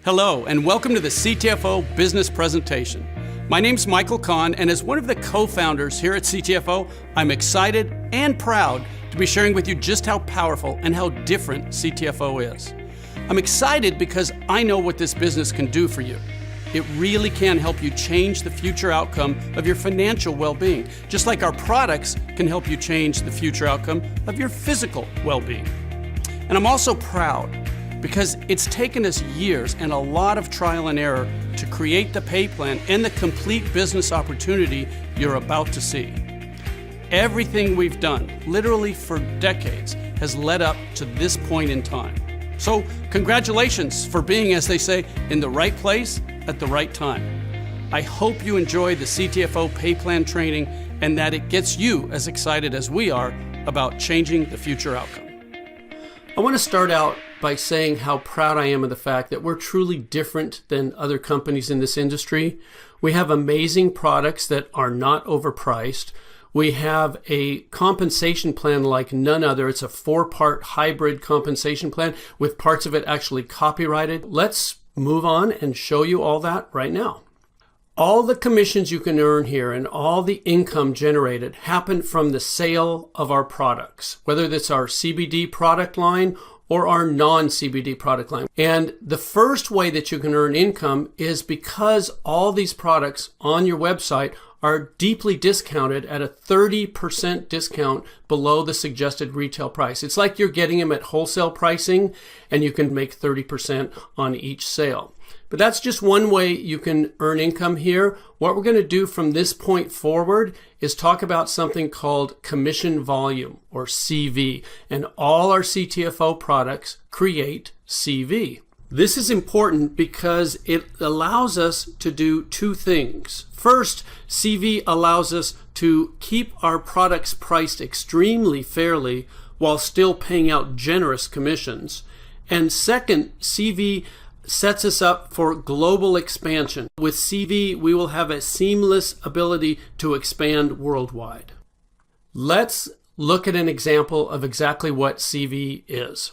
Hello, and welcome to the CTFO Business Presentation. My name's Michael Kahn, and as one of the co-founders here at CTFO, I'm excited and proud to be sharing with you just how powerful and how different CTFO is. I'm excited because I know what this business can do for you. It really can help you change the future outcome of your financial well-being, just like our products can help you change the future outcome of your physical well-being. And I'm also proud because it's taken us years and a lot of trial and error to create the pay plan and the complete business opportunity you're about to see. Everything we've done, literally for decades, has led up to this point in time. So congratulations for being, as they say, in the right place at the right time. I hope you enjoy the CTFO pay plan training and that it gets you as excited as we are about changing the future outcome. I want to start out by saying how proud I am of the fact that we're truly different than other companies in this industry. We have amazing products that are not overpriced. We have a compensation plan like none other. It's a 4-part hybrid compensation plan with parts of it actually copyrighted. Let's move on and show you all that right now. All the commissions you can earn here and all the income generated happen from the sale of our products, whether that's our CBD product line or our non-CBD product line. And the first way that you can earn income is because all these products on your website are deeply discounted at a 30% discount below the suggested retail price. It's like you're getting them at wholesale pricing and you can make 30% on each sale. But that's just one way you can earn income here. What we're going to do from this point forward is talk about something called commission volume, or CV, and all our CTFO products create CV. This is important because it allows us to do two things. First, CV allows us to keep our products priced extremely fairly while still paying out generous commissions. And second, CV sets us up for global expansion. With CV, we will have a seamless ability to expand worldwide. Let's look at an example of exactly what CV is.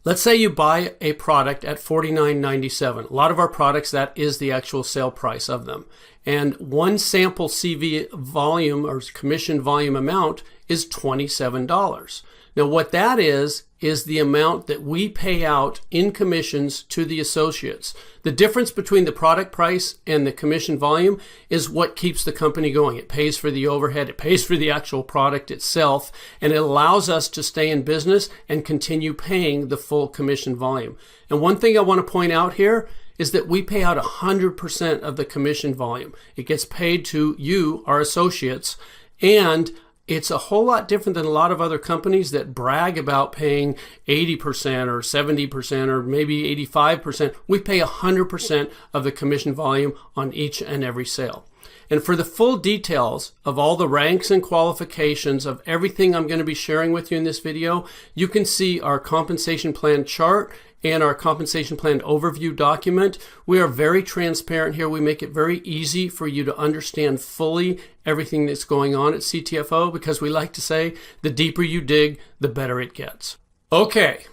Let's say you buy a product at $49.97. A lot of our products, that is the actual sale price of them. And one sample CV volume or commission volume amount is $27. Now what that is the amount that we pay out in commissions to the associates. The difference between the product price and the commission volume is what keeps the company going. It pays for the overhead, it pays for the actual product itself, and it allows us to stay in business and continue paying the full commission volume. And one thing I want to point out here is that we pay out 100% of the commission volume. It gets paid to you, our associates, and it's a whole lot different than a lot of other companies that brag about paying 80% or 70% or maybe 85%. We pay 100% of the commission volume on each and every sale. And for the full details of all the ranks and qualifications of everything I'm going to be sharing with you in this video, you can see our compensation plan chart and our compensation plan overview document. We are very transparent here. We make it very easy for you to understand fully everything that's going on at CTFO because we like to say the deeper you dig, the better it gets. Okay,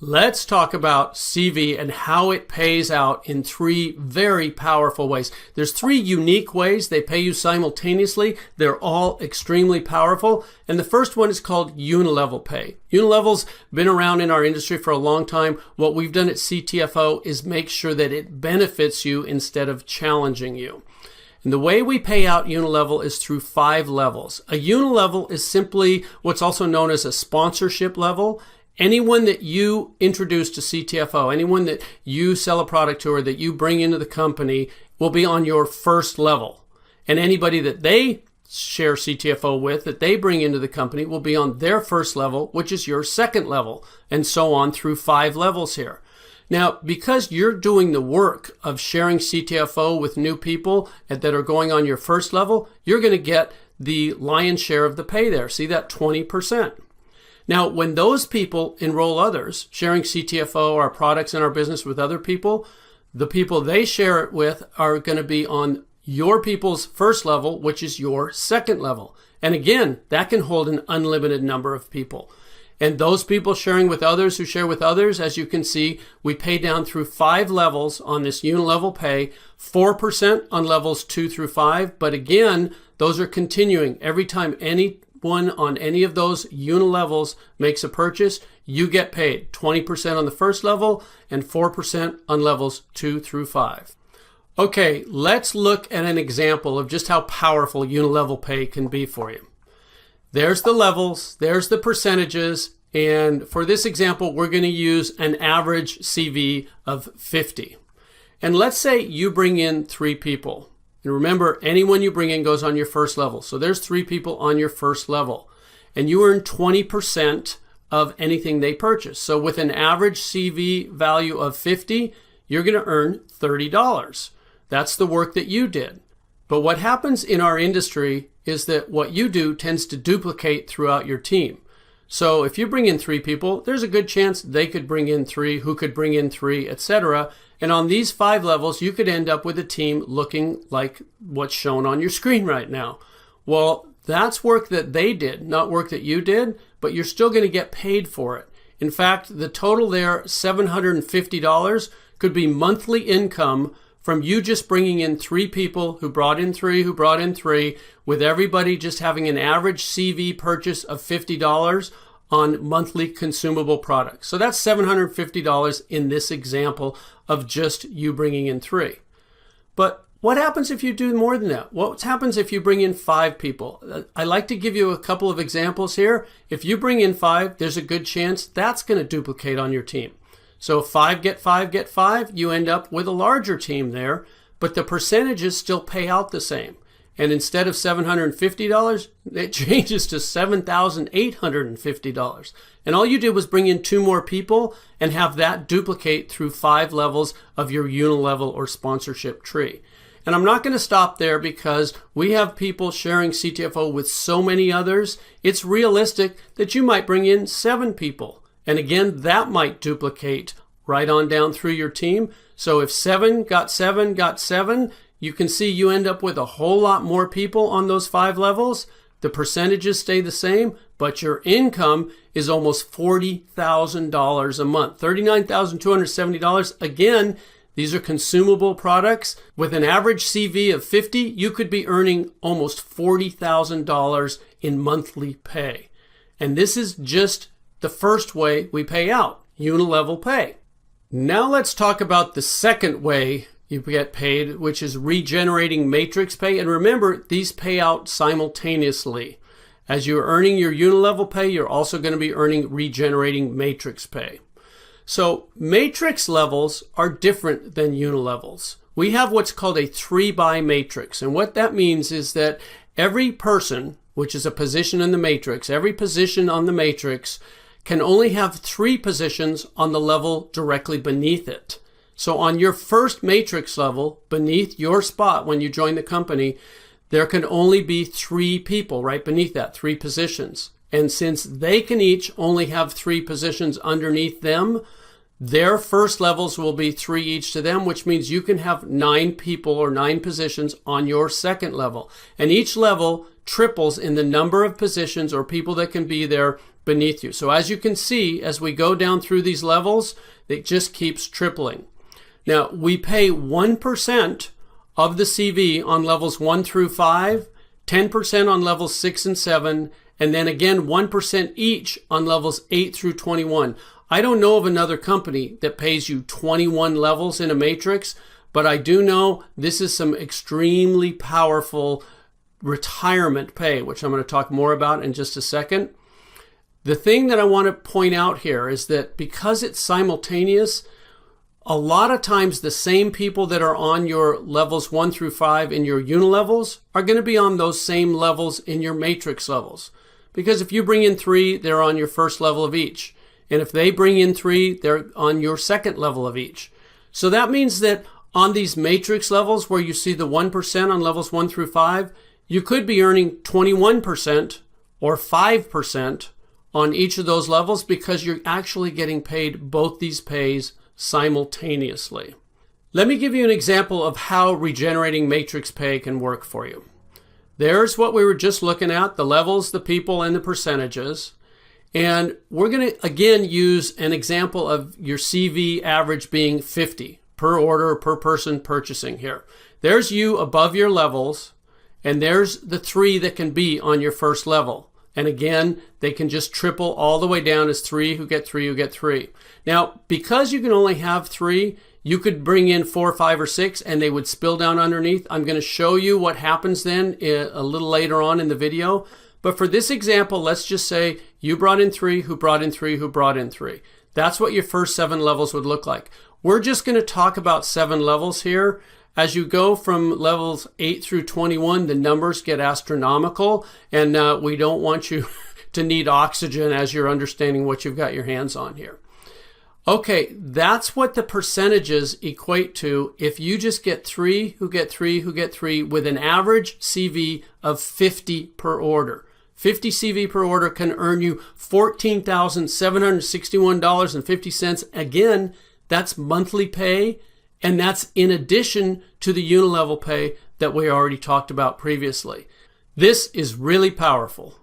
let's talk about CV and how it pays out in 3 very powerful ways. There's 3 unique ways they pay you simultaneously. They're all extremely powerful. And the first one is called unilevel pay. Unilevel's been around in our industry for a long time. What we've done at CTFO is make sure that it benefits you instead of challenging you. And the way we pay out unilevel is through 5 levels. A unilevel is simply what's also known as a sponsorship level. Anyone that you introduce to CTFO, anyone that you sell a product to or that you bring into the company will be on your first level. And anybody that they share CTFO with, that they bring into the company, will be on their first level, which is your second level, and so on through 5 levels here. Now, because you're doing the work of sharing CTFO with new people that are going on your first level, you're going to get the lion's share of the pay there. See that 20%. Now, when those people enroll others, sharing CTFO, our products and our business with other people, the people they share it with are going to be on your people's first level, which is your second level. And again, that can hold an unlimited number of people. And those people sharing with others who share with others, as you can see, we pay down through 5 levels on this unilevel pay, 4% on levels 2 through 5. But again, those are continuing. Every time anyone on any of those unilevels makes a purchase, you get paid 20% on the first level and 4% on levels 2 through 5. Okay, let's look at an example of just how powerful unilevel pay can be for you. There's the levels, there's the percentages, and for this example, we're going to use an average CV of 50. And let's say you bring in 3 people. And remember, anyone you bring in goes on your first level. So there's 3 people on your first level. And you earn 20% of anything they purchase. So with an average CV value of 50, you're going to earn $30. That's the work that you did. But what happens in our industry is that what you do tends to duplicate throughout your team. So if you bring in 3 people, there's a good chance they could bring in 3, who could bring in 3, etc. And on these 5 levels, you could end up with a team looking like what's shown on your screen right now. Well, that's work that they did, not work that you did, but you're still going to get paid for it. In fact, the total there, $750, could be monthly income from you just bringing in 3 people who brought in 3, who brought in 3, with everybody just having an average CV purchase of $50 on monthly consumable products. So that's $750 in this example of just you bringing in 3. But what happens if you do more than that? What happens if you bring in 5 people? I like to give you a couple of examples here. If you bring in 5, there's a good chance that's going to duplicate on your team. So 5 get 5 get 5, you end up with a larger team there, but the percentages still pay out the same. And instead of $750, it changes to $7,850. And all you did was bring in 2 more people and have that duplicate through 5 levels of your unilevel or sponsorship tree. And I'm not going to stop there because we have people sharing CTFO with so many others. It's realistic that you might bring in 7 people. And again, that might duplicate right on down through your team. So if 7 got 7 got 7, you can see you end up with a whole lot more people on those 5 levels. The percentages stay the same, but your income is almost $40,000 a month, $39,270. Again, these are consumable products. With an average CV of 50, you could be earning almost $40,000 in monthly pay. And this is just the first way we pay out, unilevel pay. Now let's talk about the second way you get paid, which is regenerating matrix pay. And remember, these pay out simultaneously. As you're earning your unilevel pay, you're also going to be earning regenerating matrix pay. So matrix levels are different than unilevels. We have what's called a 3-by matrix. And what that means is that every person, which is a position in the matrix, every position on the matrix can only have 3 positions on the level directly beneath it. So on your first matrix level, beneath your spot when you join the company, there can only be 3 people right beneath that, 3 positions. And since they can each only have 3 positions underneath them, their first levels will be 3 each to them, which means you can have 9 people or 9 positions on your second level. And each level triples in the number of positions or people that can be there beneath you. So as you can see, as we go down through these levels, it just keeps tripling. Now, we pay 1% of the CV on levels 1 through 5, 10% on levels 6 and 7, and then again 1% each on levels 8 through 21. I don't know of another company that pays you 21 levels in a matrix, but I do know this is some extremely powerful retirement pay, which I'm going to talk more about in just a second. The thing that I want to point out here is that because it's simultaneous, a lot of times the same people that are on your levels 1 through 5 in your unilevels are going to be on those same levels in your matrix levels. Because if you bring in 3, they're on your first level of each. And if they bring in 3, they're on your second level of each. So that means that on these matrix levels where you see the 1% on levels 1 through 5, you could be earning 21% or 5% on each of those levels because you're actually getting paid both these pays simultaneously. Let me give you an example of how regenerating matrix pay can work for you. There's what we were just looking at, the levels, the people, and the percentages. And we're going to, again, use an example of your CV average being 50 per order, per person purchasing here. There's you above your levels, and there's the 3 that can be on your first level. And again, they can just triple all the way down as 3 who get 3 who get 3. Now, because you can only have 3, you could bring in 4, 5, or 6, and they would spill down underneath. I'm going to show you what happens then a little later on in the video. But for this example, let's just say you brought in 3, who brought in 3, who brought in 3. That's what your first 7 levels would look like. We're just going to talk about 7 levels here. As you go from levels 8 through 21, the numbers get astronomical, and we don't want you to need oxygen as you're understanding what you've got your hands on here. Okay, that's what the percentages equate to if you just get 3 who get 3 who get 3 with an average CV of 50 per order. 50 CV per order can earn you $14,761.50. Again, that's monthly pay. And that's in addition to the unilevel pay that we already talked about previously. This is really powerful.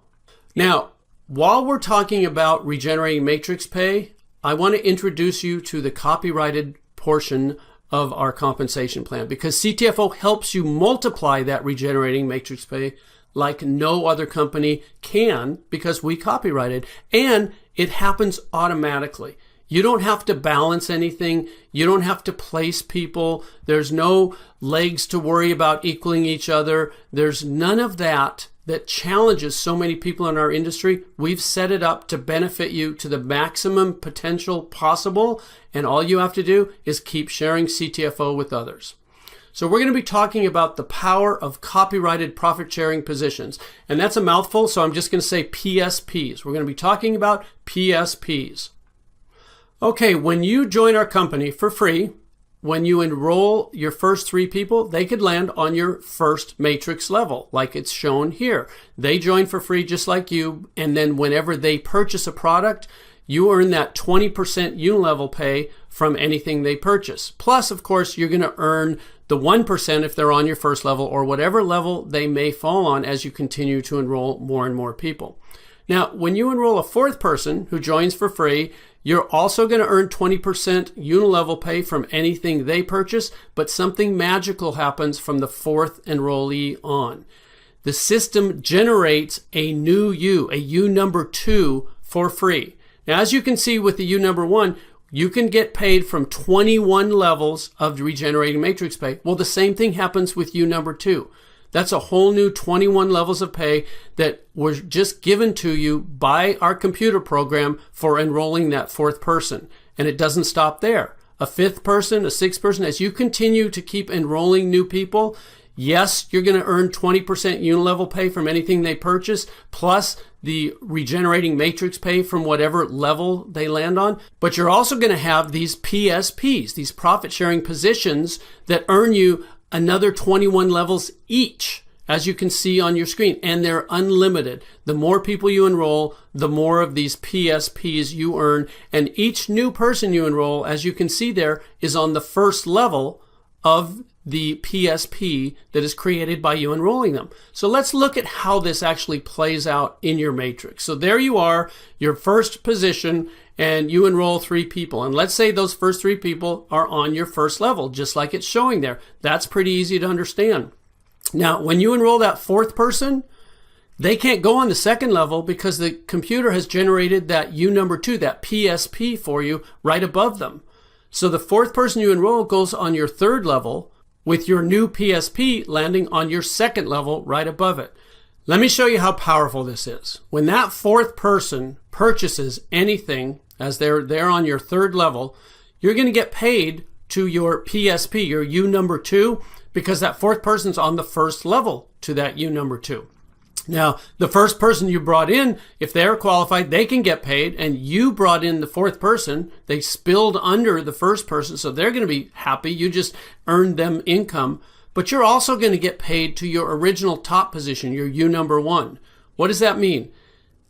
Now, while we're talking about regenerating matrix pay, I want to introduce you to the copyrighted portion of our compensation plan, because CTFO helps you multiply that regenerating matrix pay like no other company can, because we copyrighted, and it happens automatically. You don't have to balance anything. You don't have to place people. There's no legs to worry about equaling each other. There's none of that challenges so many people in our industry. We've set it up to benefit you to the maximum potential possible, and all you have to do is keep sharing CTFO with others. So we're going to be talking about the power of copyrighted profit-sharing positions. And that's a mouthful, so I'm just going to say PSPs. We're going to be talking about PSPs. Okay, when you join our company for free, when you enroll your first 3 people, they could land on your first matrix level, like it's shown here. They join for free just like you, and then whenever they purchase a product, you earn that 20% unilevel pay from anything they purchase. Plus, of course, you're going to earn the 1% if they're on your first level, or whatever level they may fall on as you continue to enroll more and more people. Now, when you enroll a 4th person who joins for free, you're also going to earn 20% unilevel pay from anything they purchase, but something magical happens from the 4th enrollee on. The system generates a new U, a U number 2 for free. Now, as you can see with the U number 1, you can get paid from 21 levels of regenerating matrix pay. Well, the same thing happens with U number 2. That's a whole new 21 levels of pay that were just given to you by our computer program for enrolling that 4th person. And it doesn't stop there. A 5th person, a 6th person, as you continue to keep enrolling new people, yes, you're going to earn 20% unilevel pay from anything they purchase, plus the regenerating matrix pay from whatever level they land on. But you're also going to have these PSPs, these profit sharing positions that earn you another 21 levels each, as you can see on your screen, and they're unlimited. The more people you enroll, the more of these PSPs you earn, and each new person you enroll, as you can see there, is on the first level of the PSP that is created by you enrolling them. So let's look at how this actually plays out in your matrix. So there you are, your first position, and you enroll 3 people. And let's say those first 3 people are on your first level, just like it's showing there. That's pretty easy to understand. Now, when you enroll that 4th person, they can't go on the 2nd level because the computer has generated that U number 2, that PSP for you right above them. So the 4th person you enroll goes on your 3rd level, with your new PSP landing on your 2nd level right above it. Let me show you how powerful this is. When that 4th person purchases anything, as they're on your 3rd level, you're going to get paid to your PSP, your U number 2, because that 4th person's on the 1st level to that U number 2. Now, the first person you brought in, if they're qualified, they can get paid, and you brought in the 4th person. They spilled under the 1st person, so they're going to be happy. You just earned them income. But you're also going to get paid to your original top position, your U number 1. What does that mean?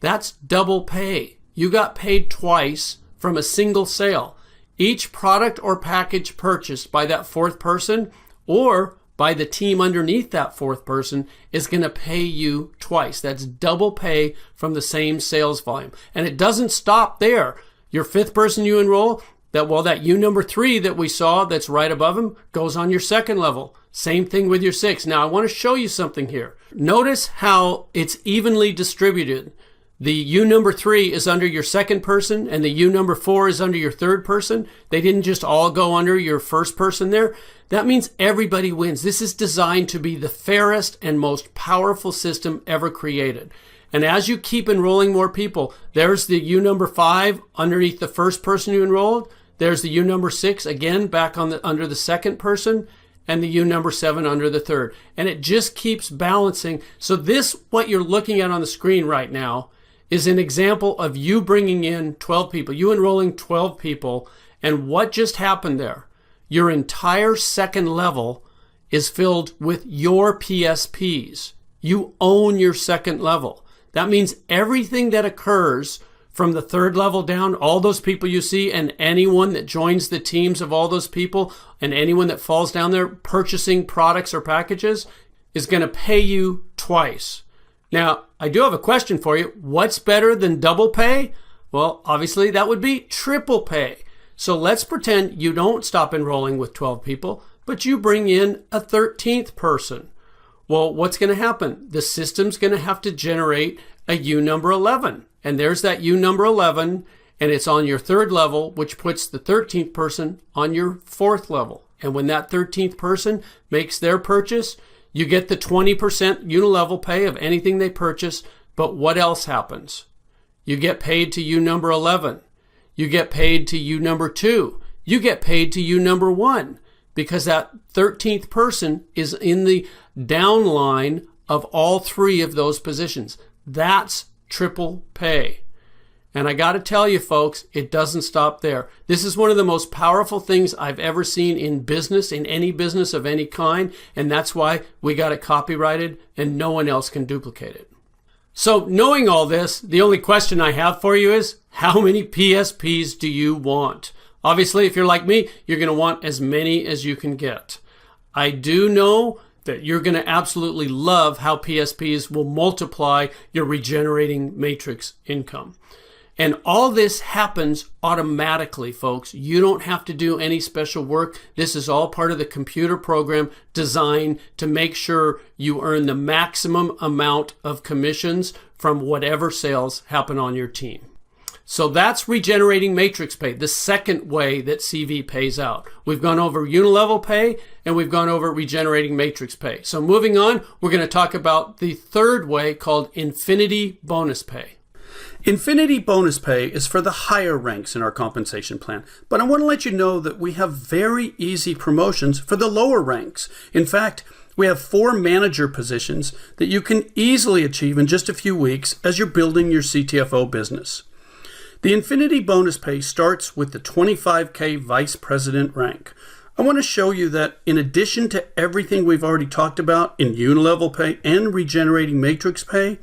That's double pay. You got paid twice from a single sale. Each product or package purchased by that 4th person or by the team underneath that fourth person is going to pay you twice. That's double pay from the same sales volume. And it doesn't stop there. Your fifth person you enroll, that U number 3 that we saw that's right above him goes on your second level. Same thing with your 6. Now I want to show you something here. Notice how it's evenly distributed. The U number 3 is under your second person and the U number 4 is under your third person. They didn't just all go under your first person there. That means everybody wins. This is designed to be the fairest and most powerful system ever created. And as you keep enrolling more people, there's the U number 5 underneath the first person you enrolled. There's the U number 6 again back under the second person, and the U number 7 under the third. And it just keeps balancing. So this, what you're looking at on the screen right now, is an example of you bringing in 12 people, you enrolling 12 people, and what just happened there? Your entire second level is filled with your PSPs. You own your second level. That means everything that occurs from the third level down, all those people you see, and anyone that joins the teams of all those people, and anyone that falls down there purchasing products or packages, is going to pay you twice. Now, I do have a question for you. What's better than double pay? Well, obviously that would be triple pay. So let's pretend you don't stop enrolling with 12 people, but you bring in a 13th person. Well, what's going to happen? The system's going to have to generate a U number 11. And there's that U number 11, and it's on your third level, which puts the 13th person on your fourth level. And when that 13th person makes their purchase, you get the 20% unilevel pay of anything they purchase. But what else happens? You get paid to U number 11. You get paid to U number 2. You get paid to U number 1, because that 13th person is in the downline of all 3 of those positions. That's triple pay. And I got to tell you, folks, it doesn't stop there. This is one of the most powerful things I've ever seen in business, in any business of any kind. And that's why we got it copyrighted and no one else can duplicate it. So knowing all this, the only question I have for you is, how many PSPs do you want? Obviously, if you're like me, you're going to want as many as you can get. I do know that you're going to absolutely love how PSPs will multiply your regenerating matrix income. And all this happens automatically, folks. You don't have to do any special work. This is all part of the computer program designed to make sure you earn the maximum amount of commissions from whatever sales happen on your team. So that's regenerating matrix pay, the second way that CV pays out. We've gone over unilevel pay and we've gone over regenerating matrix pay. So moving on, we're going to talk about the third way called infinity bonus pay. Infinity bonus pay is for the higher ranks in our compensation plan, but I want to let you know that we have very easy promotions for the lower ranks. In fact, we have 4 manager positions that you can easily achieve in just a few weeks as you're building your CTFO business. The Infinity bonus pay starts with the 25K Vice President rank. I want to show you that in addition to everything we've already talked about in unilevel pay and regenerating matrix pay,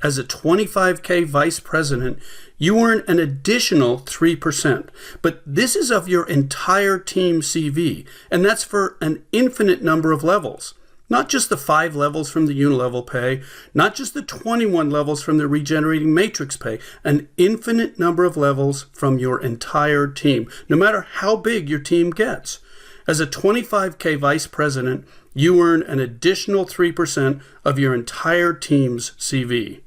as a 25K Vice President, you earn an additional 3%. But this is of your entire team CV, and that's for an infinite number of levels. Not just the 5 levels from the unilevel pay, not just the 21 levels from the regenerating matrix pay, an infinite number of levels from your entire team, no matter how big your team gets. As a 25K Vice President, you earn an additional 3% of your entire team's CV.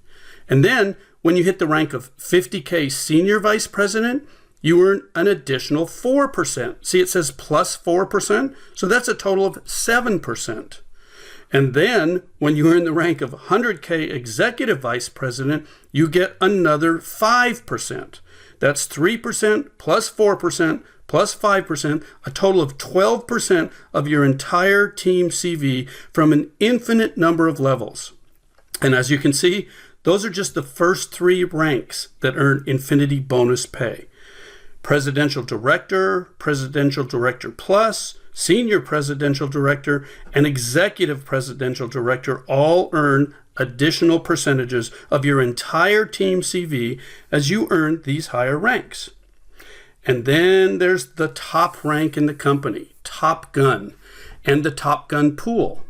And then, when you hit the rank of 50K Senior Vice President, you earn an additional 4%. See, it says plus 4%, so that's a total of 7%. And then, when you earn the rank of 100K Executive Vice President, you get another 5%. That's 3% plus 4% plus 5%, a total of 12% of your entire team CV from an infinite number of levels. And as you can see, those are just the first 3 ranks that earn Infinity bonus pay. Presidential Director, Presidential Director Plus, Senior Presidential Director, and Executive Presidential Director all earn additional percentages of your entire team CV as you earn these higher ranks. And then there's the top rank in the company, Top Gun, and the Top Gun pool.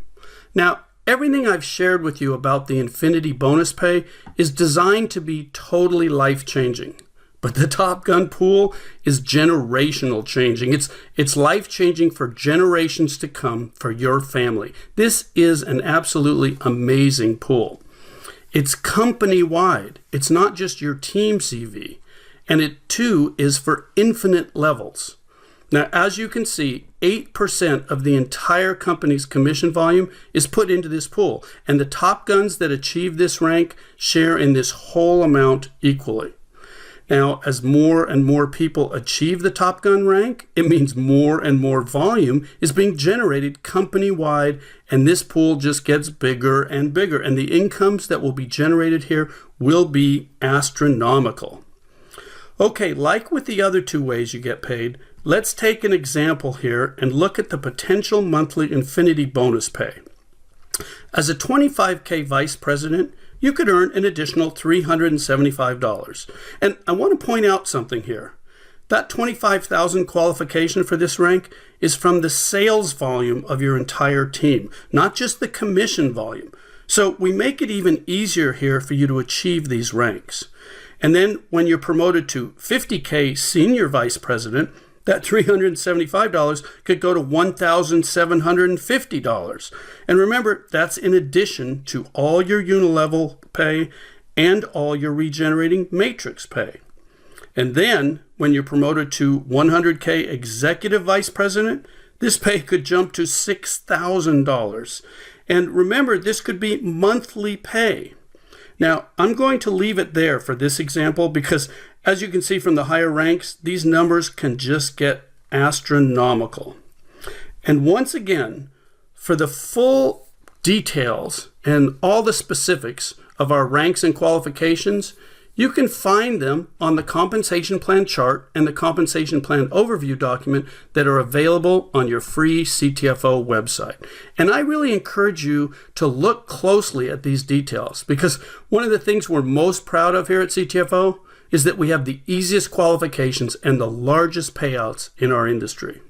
Now, everything I've shared with you about the Infinity bonus pay is designed to be totally life-changing. But the Top Gun pool is generational changing. It's life-changing for generations to come for your family. This is an absolutely amazing pool. It's company-wide. It's not just your team CV. And it too is for infinite levels. Now, as you can see, 8% of the entire company's commission volume is put into this pool. And the top guns that achieve this rank share in this whole amount equally. Now, as more and more people achieve the Top Gun rank, it means more and more volume is being generated company-wide, and this pool just gets bigger and bigger, and the incomes that will be generated here will be astronomical. Okay, like with the other two ways you get paid, let's take an example here and look at the potential monthly Infinity bonus pay. As a 25K vice president, you could earn an additional $375. And I want to point out something here. That $25,000 qualification for this rank is from the sales volume of your entire team, not just the commission volume. So we make it even easier here for you to achieve these ranks. And then when you're promoted to 50K senior vice president, that $375 could go to $1,750. And remember, that's in addition to all your unilevel pay and all your regenerating matrix pay. And then when you're promoted to 100K executive vice president, this pay could jump to $6,000. And remember, this could be monthly pay. Now, I'm going to leave it there for this example because, as you can see from the higher ranks, these numbers can just get astronomical. And once again, for the full details and all the specifics of our ranks and qualifications, you can find them on the compensation plan chart and the compensation plan overview document that are available on your free CTFO website. And I really encourage you to look closely at these details because one of the things we're most proud of here at CTFO is that we have the easiest qualifications and the largest payouts in our industry.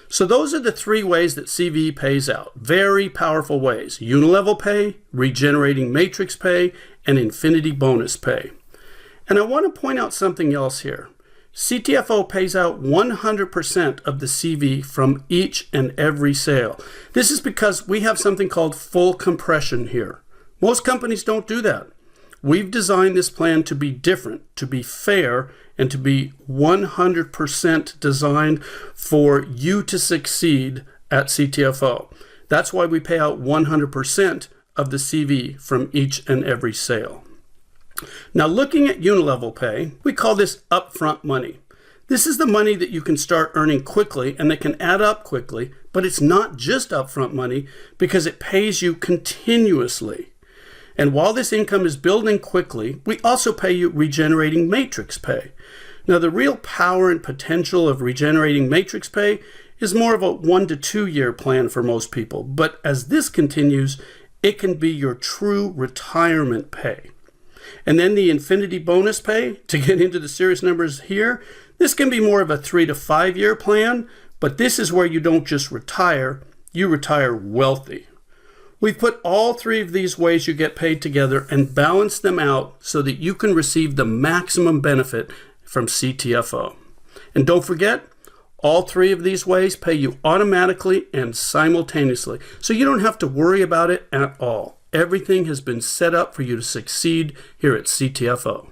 So those are the three ways that CV pays out. Very powerful ways: unilevel pay, regenerating matrix pay, and Infinity bonus pay. And I want to point out something else here. CTFO pays out 100% of the CV from each and every sale. This is because we have something called full compression here. Most companies don't do that. We've designed this plan to be different, to be fair, and to be 100% designed for you to succeed at CTFO. That's why we pay out 100% of the CV from each and every sale. Now, looking at unilevel pay, we call this upfront money. This is the money that you can start earning quickly and that can add up quickly, but it's not just upfront money because it pays you continuously. And while this income is building quickly, we also pay you regenerating matrix pay. Now, the real power and potential of regenerating matrix pay is more of a 1 to 2 year plan for most people. But as this continues, it can be your true retirement pay. And then the Infinity bonus pay, to get into the serious numbers here, this can be more of a 3 to 5 year plan, but this is where you don't just retire, you retire wealthy. We've put all three of these ways you get paid together and balanced them out so that you can receive the maximum benefit from CTFO. And don't forget, all three of these ways pay you automatically and simultaneously, so you don't have to worry about it at all. Everything has been set up for you to succeed here at CTFO.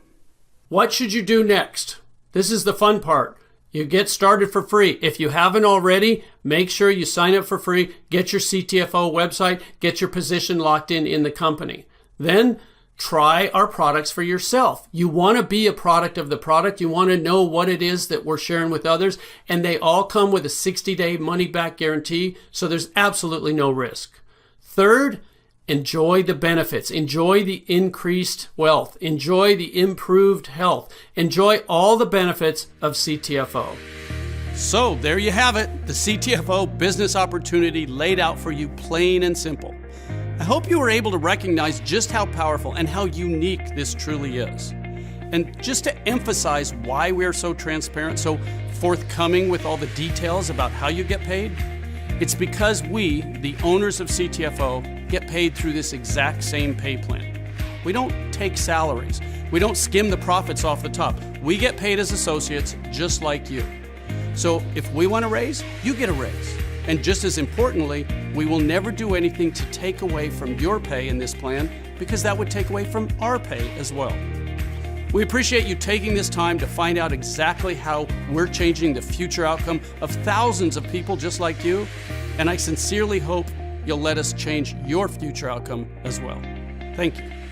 What should you do next? This is the fun part. You get started for free. If you haven't already, make sure you sign up for free, get your CTFO website, get your position locked in the company. Then try our products for yourself. You want to be a product of the product. You want to know what it is that we're sharing with others. And they all come with a 60-day money-back guarantee, so there's absolutely no risk. Third, enjoy the benefits. Enjoy the increased wealth. Enjoy the improved health. Enjoy all the benefits of CTFO. So there you have it, the CTFO business opportunity laid out for you plain and simple. I hope you were able to recognize just how powerful and how unique this truly is. And just to emphasize why we are so transparent, so forthcoming with all the details about how you get paid, it's because we, the owners of CTFO, get paid through this exact same pay plan. We don't take salaries. We don't skim the profits off the top. We get paid as associates just like you. So if we want a raise, you get a raise. And just as importantly, we will never do anything to take away from your pay in this plan, because that would take away from our pay as well. We appreciate you taking this time to find out exactly how we're changing the future outcome of thousands of people just like you, and I sincerely hope you'll let us change your future outcome as well. Thank you.